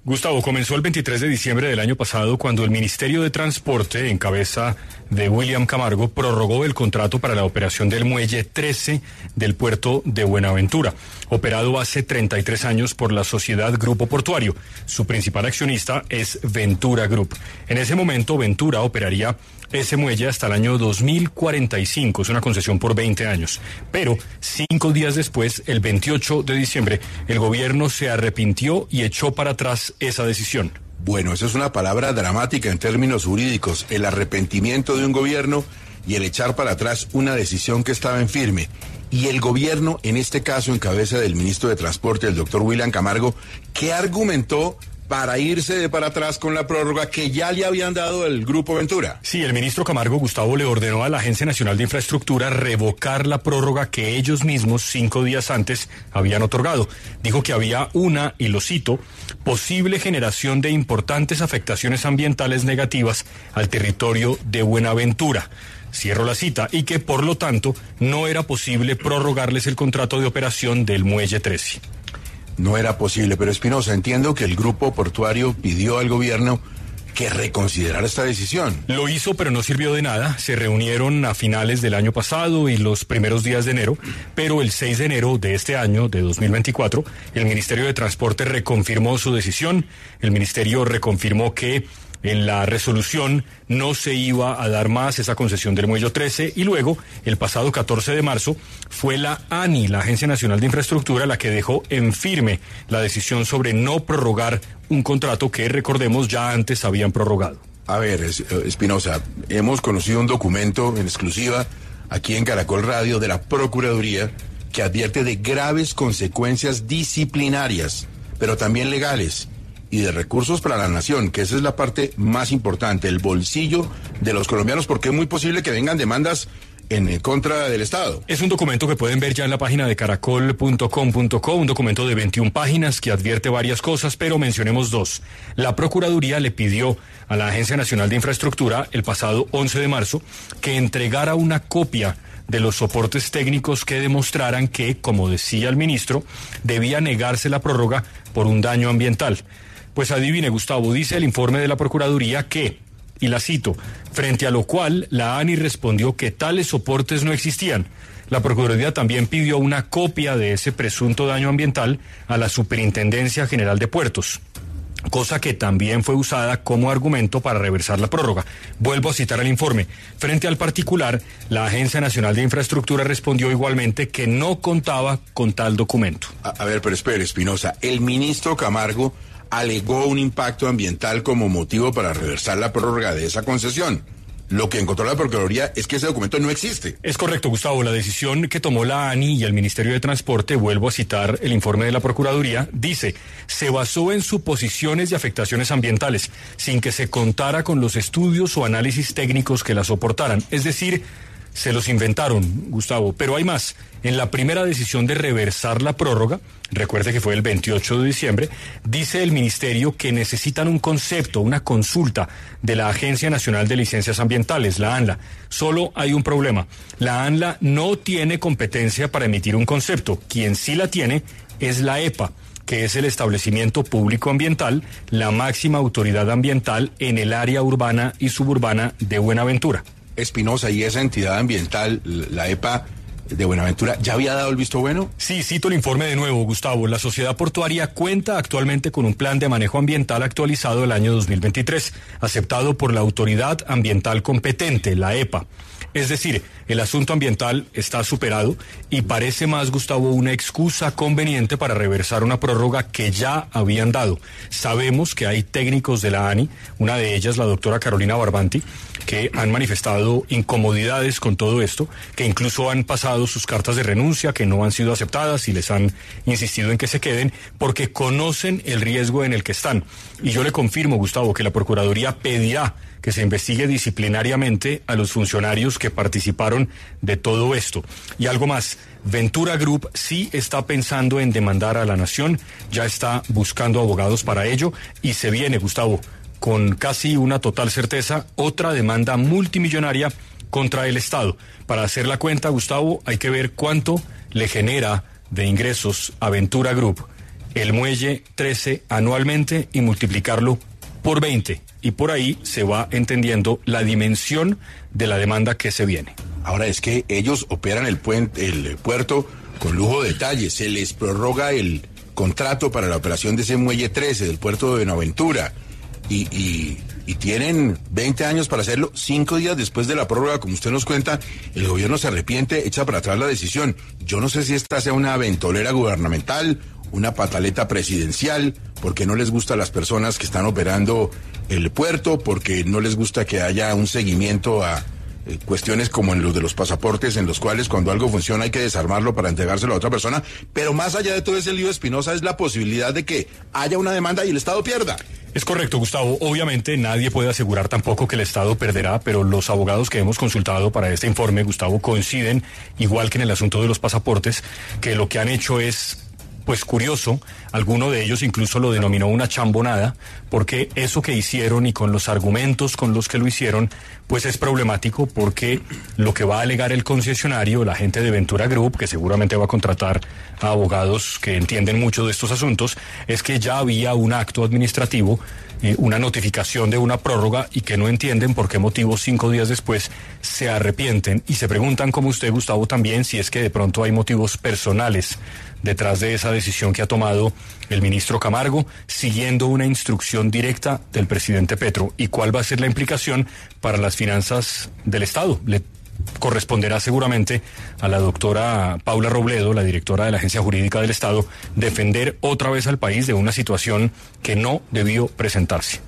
Gustavo, comenzó el 23 de diciembre del año pasado cuando el Ministerio de Transporte, en cabeza de William Camargo, prorrogó el contrato para la operación del Muelle 13 del puerto de Buenaventura, operado hace 33 años por la sociedad Grupo Portuario. Su principal accionista es Ventura Group. En ese momento, Ventura operaría ese muelle hasta el año 2045, es una concesión por 20 años. Pero 5 días después, el 28 de diciembre, el gobierno se arrepintió y echó para atrás esa decisión. Bueno, esa es una palabra dramática en términos jurídicos, el arrepentimiento de un gobierno y el echar para atrás una decisión que estaba en firme. Y el gobierno, en este caso en cabeza del ministro de Transporte, el doctor William Camargo, ¿qué argumentó para irse de para atrás con la prórroga que ya le habían dado el Grupo Ventura? Sí, el ministro Camargo, Gustavo, le ordenó a la Agencia Nacional de Infraestructura revocar la prórroga que ellos mismos 5 días antes habían otorgado. Dijo que había una, y lo cito, posible generación de importantes afectaciones ambientales negativas al territorio de Buenaventura. Cierro la cita, y que por lo tanto no era posible prorrogarles el contrato de operación del Muelle 13. No era posible, pero Espinosa, entiendo que el Grupo Portuario pidió al gobierno que reconsiderara esta decisión. Lo hizo, pero no sirvió de nada. Se reunieron a finales del año pasado y los primeros días de enero, pero el 6 de enero de este año, de 2024, el Ministerio de Transporte reconfirmó su decisión. El Ministerio reconfirmó que en la resolución no se iba a dar más esa concesión del Muelle 13, y luego, el pasado 14 de marzo, fue la ANI, la Agencia Nacional de Infraestructura, la que dejó en firme la decisión sobre no prorrogar un contrato que, recordemos, ya antes habían prorrogado. A ver, Espinosa, hemos conocido un documento en exclusiva aquí en Caracol Radio de la Procuraduría que advierte de graves consecuencias disciplinarias, pero también legales, y de recursos para la nación, que esa es la parte más importante, el bolsillo de los colombianos, porque es muy posible que vengan demandas en contra del Estado. Es un documento que pueden ver ya en la página de caracol.com.co, un documento de 21 páginas que advierte varias cosas, pero mencionemos dos. La Procuraduría le pidió a la Agencia Nacional de Infraestructura el pasado 11 de marzo que entregara una copia de los soportes técnicos que demostraran que, como decía el ministro, debía negarse la prórroga por un daño ambiental. Pues adivine, Gustavo, dice el informe de la Procuraduría que, y la cito, frente a lo cual la ANI respondió que tales soportes no existían. La Procuraduría también pidió una copia de ese presunto daño ambiental a la Superintendencia General de Puertos, cosa que también fue usada como argumento para reversar la prórroga. Vuelvo a citar el informe. Frente al particular, la Agencia Nacional de Infraestructura respondió igualmente que no contaba con tal documento. A ver, pero espere, Espinosa, el ministro Camargo alegó un impacto ambiental como motivo para reversar la prórroga de esa concesión. Lo que encontró la Procuraduría es que ese documento no existe. Es correcto, Gustavo. La decisión que tomó la ANI y el Ministerio de Transporte, vuelvo a citar el informe de la Procuraduría, dice, se basó en suposiciones de afectaciones ambientales, sin que se contara con los estudios o análisis técnicos que la soportaran. Es decir, se los inventaron, Gustavo. Pero hay más. En la primera decisión de reversar la prórroga, recuerde que fue el 28 de diciembre, dice el ministerio que necesitan un concepto, una consulta de la Agencia Nacional de Licencias Ambientales, la ANLA. Solo hay un problema. La ANLA no tiene competencia para emitir un concepto. Quien sí la tiene es la EPA, que es el establecimiento público ambiental, la máxima autoridad ambiental en el área urbana y suburbana de Buenaventura. Espinosa, ¿y esa entidad ambiental, la EPA de Buenaventura, ya había dado el visto bueno? Sí, cito el informe de nuevo, Gustavo. La sociedad portuaria cuenta actualmente con un plan de manejo ambiental actualizado el año 2023, aceptado por la autoridad ambiental competente, la EPA. Es decir, el asunto ambiental está superado y parece más, Gustavo, una excusa conveniente para reversar una prórroga que ya habían dado. Sabemos que hay técnicos de la ANI, una de ellas la doctora Carolina Barbanti, que han manifestado incomodidades con todo esto, que incluso han pasado sus cartas de renuncia, que no han sido aceptadas y les han insistido en que se queden porque conocen el riesgo en el que están. Y yo le confirmo, Gustavo, que la Procuraduría pedirá que se investigue disciplinariamente a los funcionarios que participaron de todo esto. Y algo más, Ventura Group sí está pensando en demandar a la nación, ya está buscando abogados para ello y se viene, Gustavo, con casi una total certeza, otra demanda multimillonaria contra el Estado. Para hacer la cuenta, Gustavo, hay que ver cuánto le genera de ingresos a Ventura Group el muelle 13 anualmente y multiplicarlo por 20. Y por ahí se va entendiendo la dimensión de la demanda que se viene. Ahora es que ellos operan el puerto con lujo de detalles. Se les prorroga el contrato para la operación de ese muelle 13 del puerto de Buenaventura. Y tienen 20 años para hacerlo. 5 días después de la prórroga, como usted nos cuenta, el gobierno se arrepiente, echa para atrás la decisión. Yo no sé si esta sea una ventolera gubernamental, una pataleta presidencial, porque no les gusta a las personas que están operando el puerto, porque no les gusta que haya un seguimiento a cuestiones como en los de los pasaportes, en los cuales cuando algo funciona hay que desarmarlo para entregárselo a otra persona. Pero más allá de todo ese lío, Espinosa, es la posibilidad de que haya una demanda y el Estado pierda. Es correcto, Gustavo. Obviamente nadie puede asegurar tampoco que el Estado perderá, pero los abogados que hemos consultado para este informe, Gustavo, coinciden, igual que en el asunto de los pasaportes, que lo que han hecho es, pues, curioso. Alguno de ellos incluso lo denominó una chambonada, porque eso que hicieron y con los argumentos con los que lo hicieron, pues es problemático, porque lo que va a alegar el concesionario, la gente de Ventura Group, que seguramente va a contratar a abogados que entienden mucho de estos asuntos, es que ya había un acto administrativo, una notificación de una prórroga, y que no entienden por qué motivo 5 días después se arrepienten y se preguntan, como usted, Gustavo, también, si es que de pronto hay motivos personales detrás de esa decisión que ha tomado el ministro Camargo, siguiendo una instrucción directa del presidente Petro. ¿Y cuál va a ser la implicación para las finanzas del Estado? Le corresponderá seguramente a la doctora Paula Robledo, la directora de la Agencia Jurídica del Estado, defender otra vez al país de una situación que no debió presentarse.